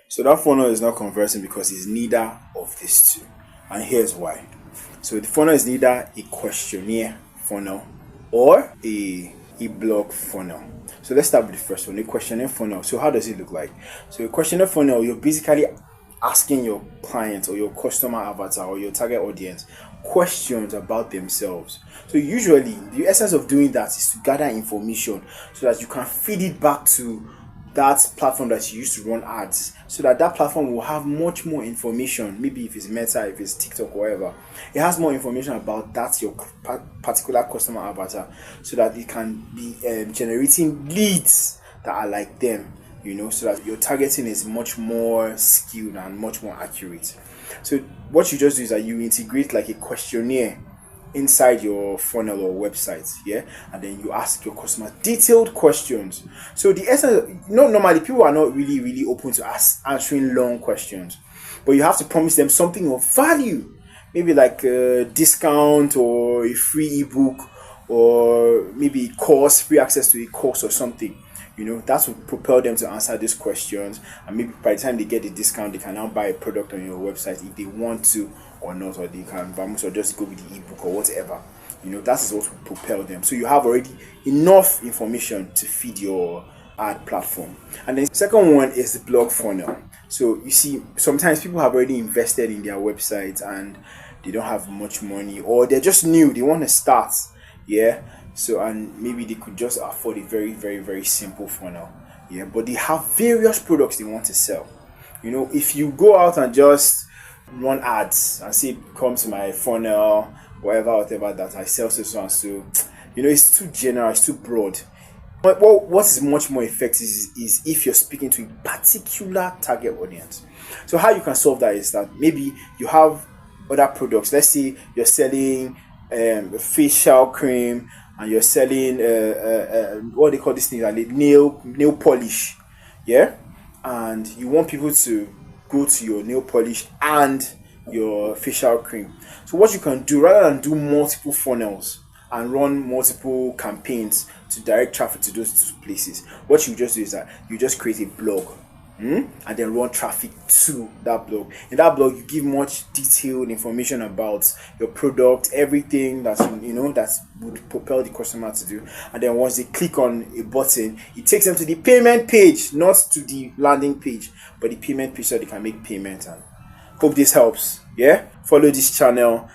So that funnel is not converting because it's neither of these two. And here's why. So the funnel is neither a questionnaire funnel or a blog funnel. So let's start with the first one, a questionnaire funnel. So how does it look like? So a questionnaire funnel, you're basically asking your client or your customer avatar or your target audience questions about themselves. So usually the essence of doing that is to gather information so that you can feed it back to that platform that you use to run ads, so that platform will have much more information. Maybe if it's Meta, if it's TikTok, whatever, it has more information about that your particular customer avatar, so that it can be generating leads that are like them, so that your targeting is much more skilled and much more accurate. So what you just do is that you integrate like a questionnaire inside your funnel or website, and then you ask your customer detailed questions. So the essence, normally people are not really open to answering long questions, but you have to promise them something of value, maybe like a discount or a free ebook, or maybe a course, free access to a course or something. That will propel them to answer these questions, and maybe by the time they get the discount, they can now buy a product on your website if they want to or not, or they can vamos or just go with the ebook or whatever. That is what will propel them. So you have already enough information to feed your ad platform. And then the second one is the blog funnel. So you see, sometimes people have already invested in their website and they don't have much money, or they're just new, they want to start. So, and maybe they could just afford a very, very, very simple funnel. But they have various products they want to sell. If you go out and just run ads and say, come to my funnel, whatever that I sell so and so, it's too general, it's too broad. But what is much more effective is if you're speaking to a particular target audience. So how you can solve that is that maybe you have other products. Let's say you're selling facial cream, and you're selling what they call this thing, like nail polish, and you want people to go to your nail polish and your facial cream. So what you can do, rather than do multiple funnels and run multiple campaigns to direct traffic to those two places, what you just do is that you just create a blog, and then run traffic to that blog. In that blog, you give much detailed information about your product, everything that that would propel the customer to do. And then once they click on a button, it takes them to the payment page, not to the landing page, but the payment page, so they can make payment. And hope this helps. Follow this channel.